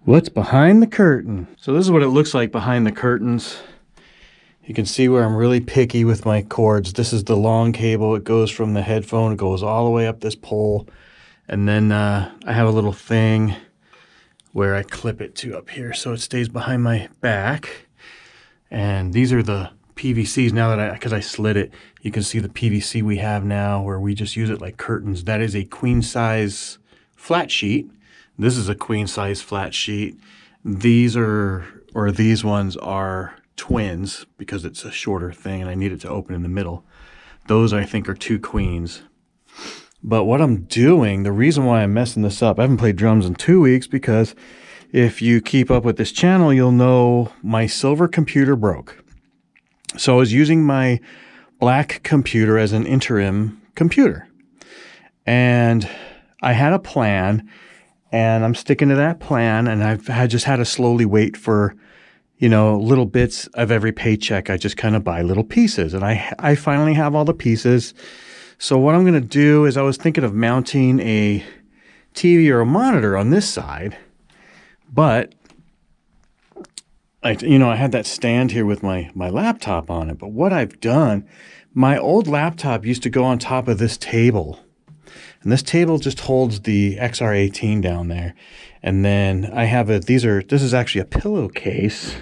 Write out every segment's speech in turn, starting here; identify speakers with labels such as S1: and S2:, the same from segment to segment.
S1: What's behind the curtain? So this is what it looks like behind the curtains. You can see where I'm really picky with my cords. This is the long cable. It goes from the headphone, it goes all the way up this pole. And then I have a little thing where I clip it to up here so it stays behind my back. And these are the PVCs now that because I slid it, you can see the PVC we have now where we just use it like curtains. That is a queen size flat sheet. This is a queen size flat sheet. These ones are twins because it's a shorter thing and I need it to open in the middle. Those I think are 2 queens. But what I'm doing, the reason why I'm messing this up, I haven't played drums in 2 weeks because if you keep up with this channel, you'll know my silver computer broke. So I was using my black computer as an interim computer. And I had a plan and I'm sticking to that plan, and I've just had to slowly wait for, you know, little bits of every paycheck. I just kind of buy little pieces, and I finally have all the pieces. So what I'm going to do is I was thinking of mounting a TV or a monitor on this side, but I had that stand here with my laptop on it. But what I've done, my old laptop used to go on top of this table. And this table just holds the XR18 down there. And then I have this is actually a pillowcase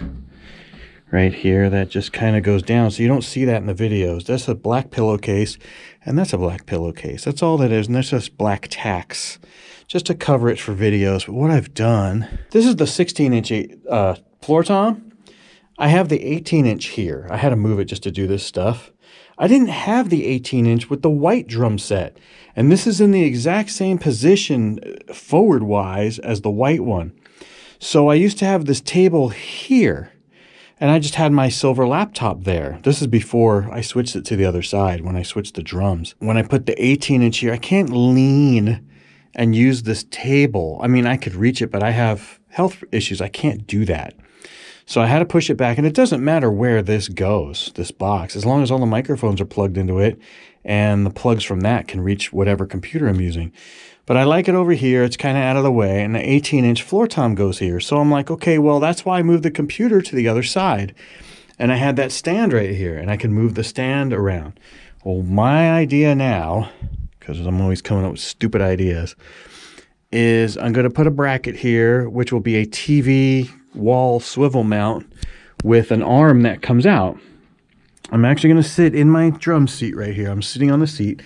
S1: right here that just kind of goes down. So you don't see that in the videos. That's a black pillowcase and that's a black pillowcase. That's all that is. And that's just black tacks just to cover it for videos. But what I've done, this is the 16-inch floor tom. I have the 18-inch here. I had to move it just to do this stuff. I didn't have the 18-inch with the white drum set. And this is in the exact same position forward-wise as the white one. So I used to have this table here, and I just had my silver laptop there. This is before I switched it to the other side, when I switched the drums. When I put the 18-inch here, I can't lean and use this table. I mean, I could reach it, but I have health issues. I can't do that. So I had to push it back, and it doesn't matter where this goes, this box, as long as all the microphones are plugged into it and the plugs from that can reach whatever computer I'm using. But I like it over here. It's kind of out of the way, and the 18-inch floor tom goes here. So I'm like, okay, well, that's why I moved the computer to the other side. And I had that stand right here, and I can move the stand around. Well, my idea now, because I'm always coming up with stupid ideas, is I'm going to put a bracket here, which will be a TV wall swivel mount with an arm that comes out. I'm actually going to sit in my drum seat right here. I'm sitting on the seat,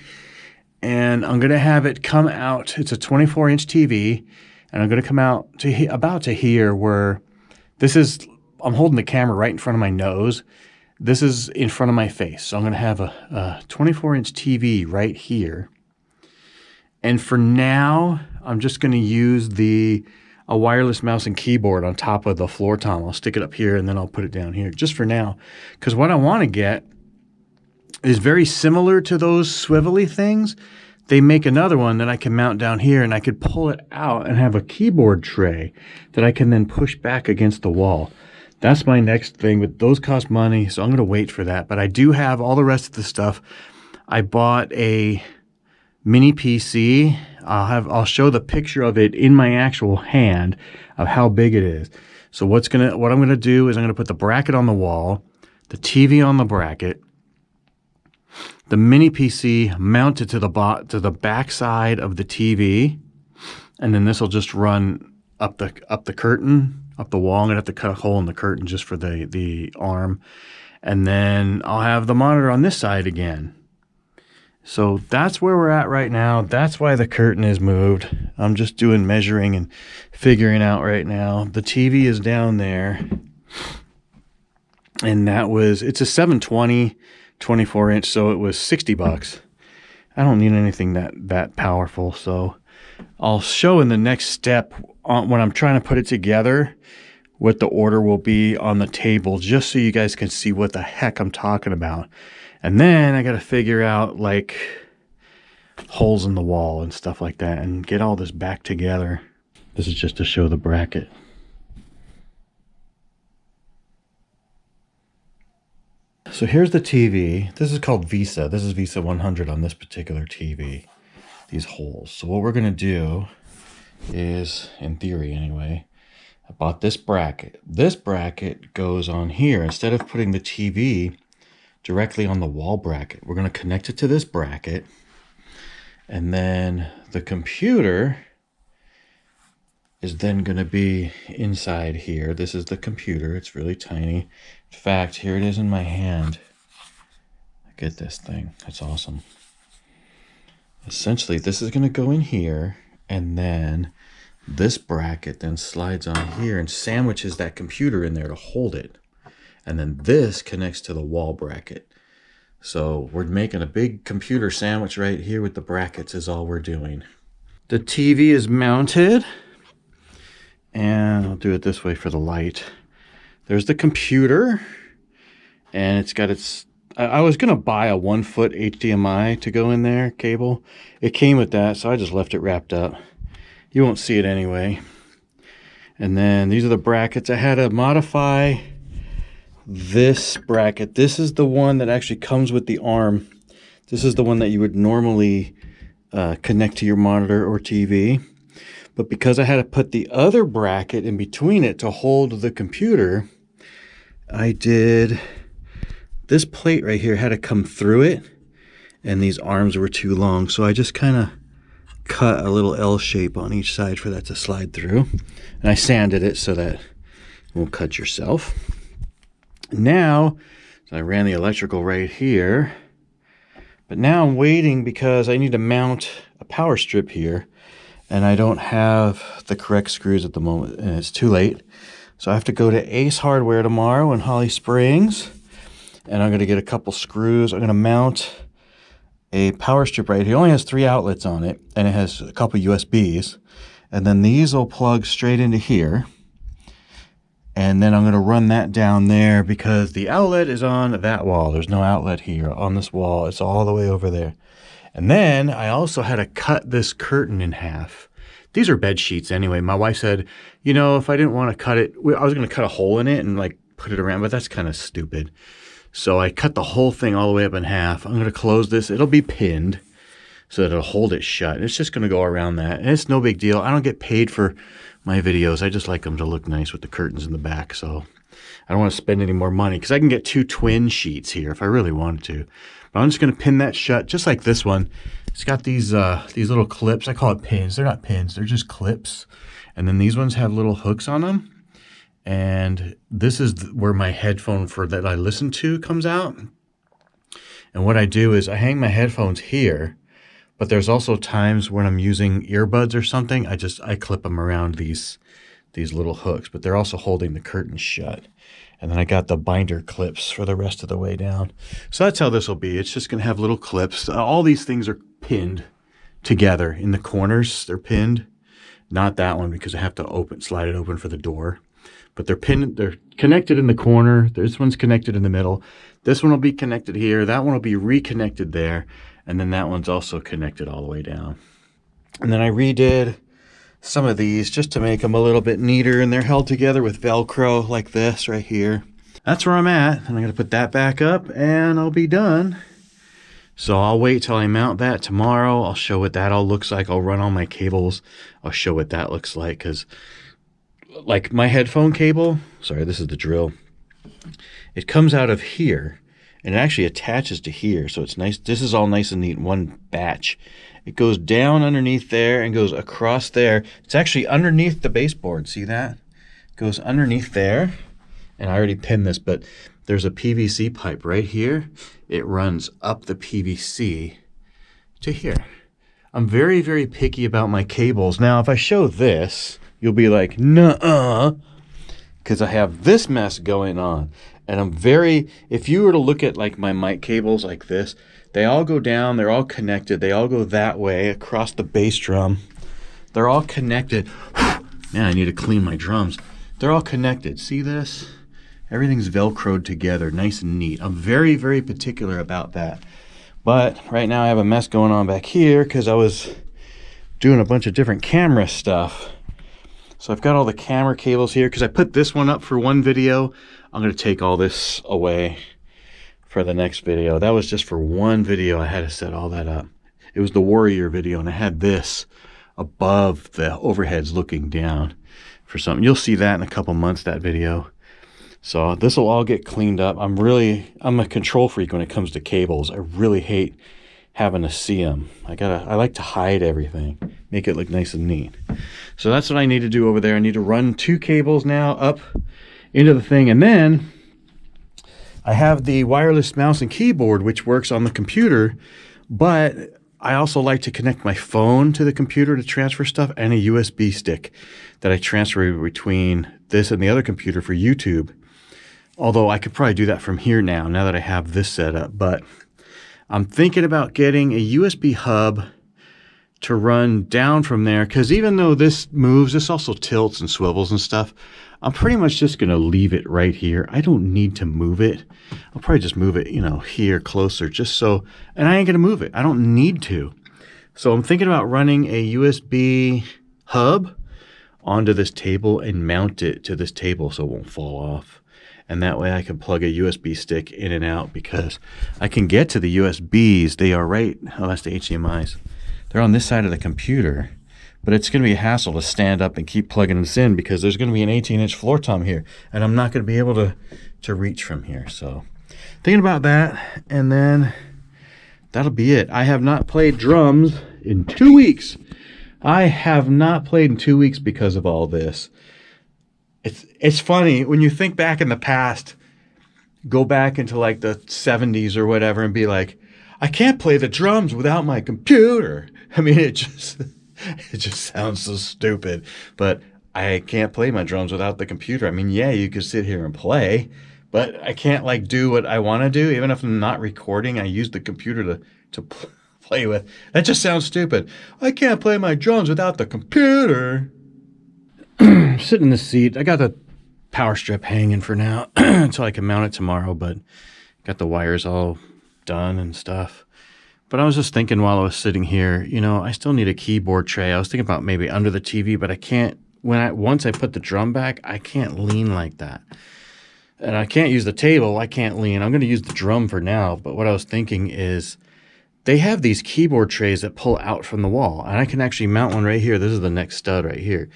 S1: and I'm going to have it come out. It's a 24-inch TV, and I'm going to come out to about to here where this is. I'm holding the camera right in front of my nose. This is in front of my face. So I'm going to have a 24-inch TV right here. And for now, I'm just going to use a wireless mouse and keyboard on top of the floor tom. I'll stick it up here and then I'll put it down here just for now. Because what I want to get is very similar to those swivelly things. They make another one that I can mount down here, and I could pull it out and have a keyboard tray that I can then push back against the wall. That's my next thing, but those cost money, so I'm going to wait for that. But I do have all the rest of the stuff. I bought a mini PC. I'll show the picture of it in my actual hand of how big it is. So what I'm gonna do is I'm gonna put the bracket on the wall, the TV on the bracket, the mini PC mounted to the back side of the TV, and then this will just run up the curtain, up the wall. I'm gonna have to cut a hole in the curtain just for the arm, and then I'll have the monitor on this side again. So that's where we're at right now. That's why the curtain is moved. I'm just doing measuring and figuring out right now. The TV is down there. And it's a 720 24-inch, so it was $60. I don't need anything that powerful. So I'll show in the next step when I'm trying to put it together what the order will be on the table, just so you guys can see what the heck I'm talking about. And then I got to figure out like holes in the wall and stuff like that and get all this back together. This is just to show the bracket. So here's the TV. This is called Visa. This is Visa 100 on this particular TV. These holes. So what we're going to do is, in theory anyway, I bought this bracket. This bracket goes on here. Instead of putting the TV directly on the wall bracket, we're going to connect it to this bracket. And then the computer is then going to be inside here. This is the computer. It's really tiny. In fact, here it is in my hand. Look at this thing. That's awesome. Essentially, this is going to go in here, and then this bracket then slides on here and sandwiches that computer in there to hold it. And then this connects to the wall bracket. So we're making a big computer sandwich right here with the brackets is all we're doing. The TV is mounted. And I'll do it this way for the light. There's the computer. And it's got its... I was going to buy a 1-foot HDMI to go in there, cable. It came with that, so I just left it wrapped up. You won't see it anyway. And then these are the brackets. I had to modify this bracket. This is the one that actually comes with the arm. This is the one that you would normally connect to your monitor or TV. But because I had to put the other bracket in between it to hold the computer, I did this plate right here had to come through it, and these arms were too long. So I just kind of cut a little L shape on each side for that to slide through. And I sanded it so that you won't cut yourself. Now, so I ran the electrical right here. But now I'm waiting because I need to mount a power strip here. And I don't have the correct screws at the moment, and it's too late. So I have to go to Ace Hardware tomorrow in Holly Springs. And I'm going to get a couple screws. I'm going to mount a power strip right here. It only has 3 outlets on it, and it has a couple USBs. And then these will plug straight into here. And then I'm going to run that down there because the outlet is on that wall. There's no outlet here on this wall. It's all the way over there. And then I also had to cut this curtain in half. These are bed sheets anyway. My wife said, you know, if I didn't want to cut it, I was going to cut a hole in it and like put it around, but that's kind of stupid. So I cut the whole thing all the way up in half. I'm going to close this. It'll be pinned so that it'll hold it shut. It's just going to go around that. And it's no big deal. I don't get paid for my videos. I just like them to look nice with the curtains in the back. So I don't want to spend any more money because I can get 2 twin sheets here if I really wanted to. But I'm just going to pin that shut just like this one. It's got these little clips. I call it pins. They're not pins. They're just clips. And then these ones have little hooks on them. And this is where my headphone that I listen to comes out. And what I do is I hang my headphones here. But there's also times when I'm using earbuds or something. I clip them around these little hooks. But they're also holding the curtain shut. And then I got the binder clips for the rest of the way down. So that's how this will be. It's just going to have little clips. All these things are pinned together in the corners. They're pinned. Not that one because I have to slide it open for the door. But they're pinned. They're connected in the corner. This one's connected in the middle. This one will be connected here. That one will be reconnected there. And then that one's also connected all the way down. And then I redid some of these just to make them a little bit neater, and they're held together with Velcro like this right here. That's where I'm at, and I'm going to put that back up and I'll be done. So I'll wait till I mount that tomorrow. I'll show what that all looks like. I'll run all my cables. I'll show what that looks like because like my headphone cable, sorry, this is the drill. It comes out of here and it actually attaches to here. So it's nice. This is all nice and neat in one batch. It goes down underneath there and goes across there. It's actually underneath the baseboard. See that? It goes underneath there. And I already pinned this, but there's a PVC pipe right here. It runs up the PVC to here. I'm very, very picky about my cables. Now, if I show this, you'll be like, nuh-uh, because I have this mess going on. And if you were to look at like my mic cables like this, they all go down, they're all connected, they all go that way across the bass drum. They're all connected. Man, I need to clean my drums. They're all connected. See this? Everything's Velcroed together, nice and neat. I'm very, very particular about that. But right now I have a mess going on back here because I was doing a bunch of different camera stuff. So I've got all the camera cables here because I put this one up for one video. I'm going to take all this away for the next video. That was just for one video. I had to set all that up. It was the Warrior video, and I had this above the overheads looking down. for something. You'll see that in a couple months, that video. So this will all get cleaned up. I'm a control freak when it comes to cables. I really hate having to see them. I like to hide everything, make it look nice and neat. So that's what I need to do over there. I need to run 2 cables now up into the thing, and then I have the wireless mouse and keyboard, which works on the computer, but I also like to connect my phone to the computer to transfer stuff, and a USB stick that I transfer between this and the other computer for YouTube. Although I could probably do that from here now that I have this set up. But I'm thinking about getting a USB hub to run down from there, because even though this moves, this also tilts and swivels and stuff, I'm pretty much just going to leave it right here. I don't need to move it. I'll probably just move it, here closer, just so, and I ain't going to move it. I don't need to. So I'm thinking about running a USB hub onto this table and mount it to this table so it won't fall off. And that way I can plug a USB stick in and out, because I can get to the USBs. They are right, oh, that's the HDMIs. They're on this side of the computer, but it's going to be a hassle to stand up and keep plugging this in, because there's going to be an 18-inch floor tom here, and I'm not going to be able to reach from here. So thinking about that, and then that'll be it. I have not played drums in 2 weeks. I have not played in 2 weeks because of all this. It's funny when you think back in the past, go back into like the 70s or whatever, and be like, I can't play the drums without my computer. I mean, it just sounds so stupid, but I can't play my drums without the computer. I mean, yeah, you could sit here and play, but I can't like do what I want to do. Even if I'm not recording, I use the computer to play with. That just sounds stupid. I can't play my drums without the computer. Sitting in the seat. I got the power strip hanging for now until I can mount it tomorrow, but got the wires all done and stuff. But I was just thinking while I was sitting here, I still need a keyboard tray. I was thinking about maybe under the TV, but I can't, once I put the drum back, I can't lean like that. And I can't use the table. I can't lean. I'm going to use the drum for now. But what I was thinking is they have these keyboard trays that pull out from the wall, and I can actually mount one right here. This is the next stud right here.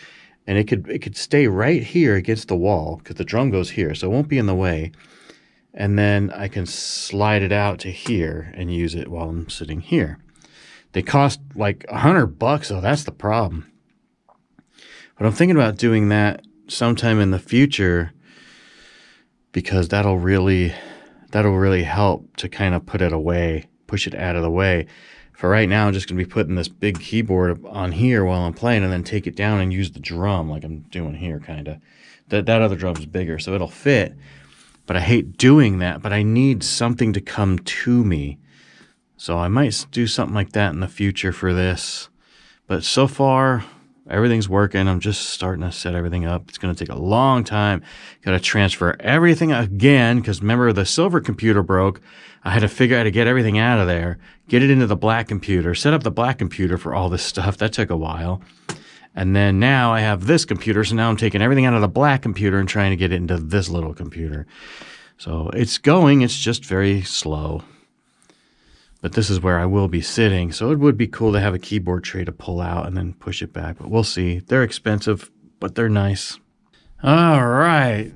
S1: And it could stay right here against the wall, because the drum goes here, so it won't be in the way. And then I can slide it out to here and use it while I'm sitting here. They cost like $100, so that's the problem. But I'm thinking about doing that sometime in the future, because that'll really help to kind of put it away, push it out of the way. For right now, I'm just going to be putting this big keyboard on here while I'm playing, and then take it down and use the drum like I'm doing here, kind of. That other drum's bigger, so it'll fit. But I hate doing that, but I need something to come to me. So I might do something like that in the future for this. But so far, everything's working. I'm just starting to set everything up. It's going to take a long time. Got to transfer everything again, because remember, the silver computer broke. I had to figure out how to get everything out of there, get it into the black computer, set up the black computer for all this stuff. That took a while. And then now I have this computer, so now I'm taking everything out of the black computer and trying to get it into this little computer. So it's going, it's just very slow. But this is where I will be sitting, so it would be cool to have a keyboard tray to pull out and then push it back. But we'll see. They're expensive, but they're nice. All right.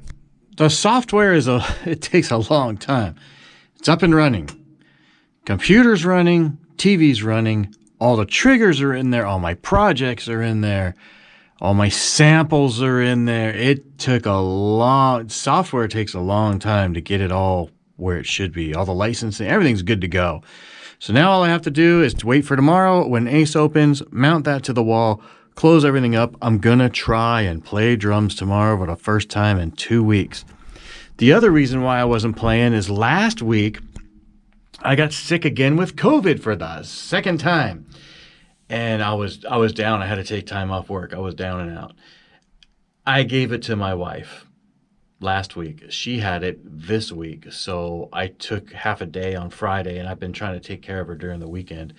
S1: The software it takes a long time. It's up and running. Computer's running, TV's running, all the triggers are in there, all my projects are in there, all my samples are in there. Software takes a long time to get it all where it should be. All the licensing, everything's good to go. So now all I have to do is to wait for tomorrow when Ace opens, mount that to the wall, close everything up. I'm going to try and play drums tomorrow for the first time in 2 weeks. The other reason why I wasn't playing is last week I got sick again with COVID for the second time. And I was down. I had to take time off work. I was down and out. I gave it to my wife last week. She had it this week. So I took half a day on Friday, and I've been trying to take care of her during the weekend.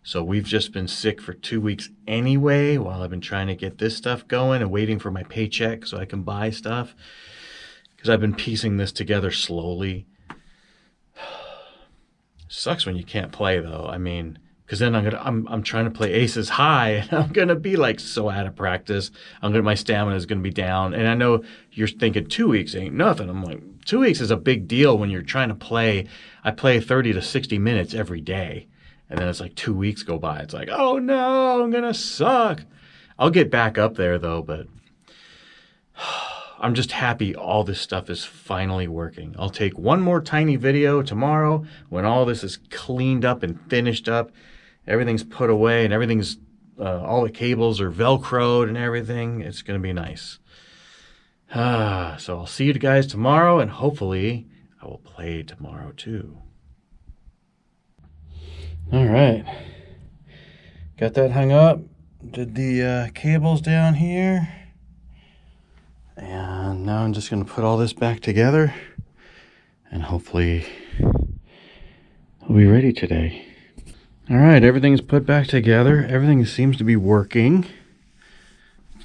S1: So we've just been sick for 2 weeks anyway, while I've been trying to get this stuff going and waiting for my paycheck so I can buy stuff. Because I've been piecing this together slowly. Sucks when you can't play, though. I mean, because then I'm trying to play aces high, and I'm gonna be like so out of practice. My stamina is gonna be down, and I know you're thinking 2 weeks ain't nothing. I'm like, 2 weeks is a big deal when you're trying to play. I play 30 to 60 minutes every day, and then it's like 2 weeks go by. It's like, oh no, I'm gonna suck. I'll get back up there though, but I'm just happy all this stuff is finally working. I'll take one more tiny video tomorrow when all this is cleaned up and finished up. Everything's put away and everything's, all the cables are Velcroed and everything. It's going to be nice. So I'll see you guys tomorrow, and hopefully I will play tomorrow too. All right. Got that hung up. Did the cables down here. And now I'm just going to put all this back together, and hopefully we'll be ready today. All right, everything's put back together. Everything seems to be working.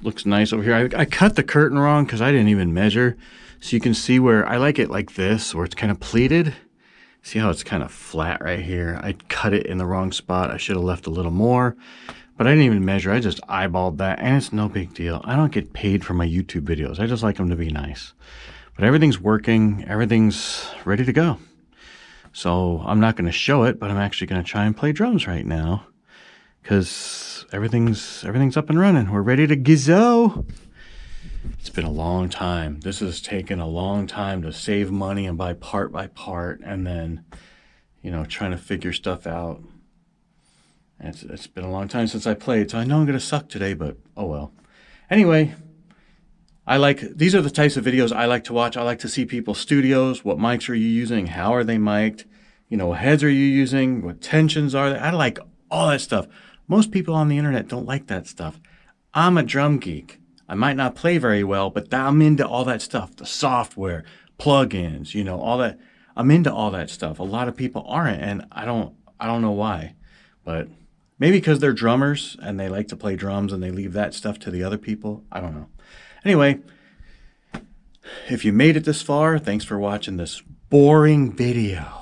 S1: Looks nice over here. I cut the curtain wrong because I didn't even measure. So you can see where I like it like this, where it's kind of pleated. See how it's kind of flat right here? I cut it in the wrong spot. I should have left a little more. But I didn't even measure. I just eyeballed that, and it's no big deal. I don't get paid for my YouTube videos. I just like them to be nice. But everything's working. Everything's ready to go. So I'm not going to show it, but I'm actually going to try and play drums right now, because everything's up and running. We're ready to go. It's been a long time. This has taken a long time to save money and buy part by part, and then, you know, trying to figure stuff out. It's been a long time since I played, so I know I'm going to suck today, but oh well. Anyway, these are the types of videos I like to watch. I like to see people's studios. What mics are you using? How are they mic'd? You know, what heads are you using? What tensions are they? I like all that stuff. Most people on the internet don't like that stuff. I'm a drum geek. I might not play very well, but I'm into all that stuff. The software, plugins, you know, all that. I'm into all that stuff. A lot of people aren't, and I don't know why, but maybe because they're drummers and they like to play drums and they leave that stuff to the other people. I don't know. Anyway, if you made it this far, thanks for watching this boring video.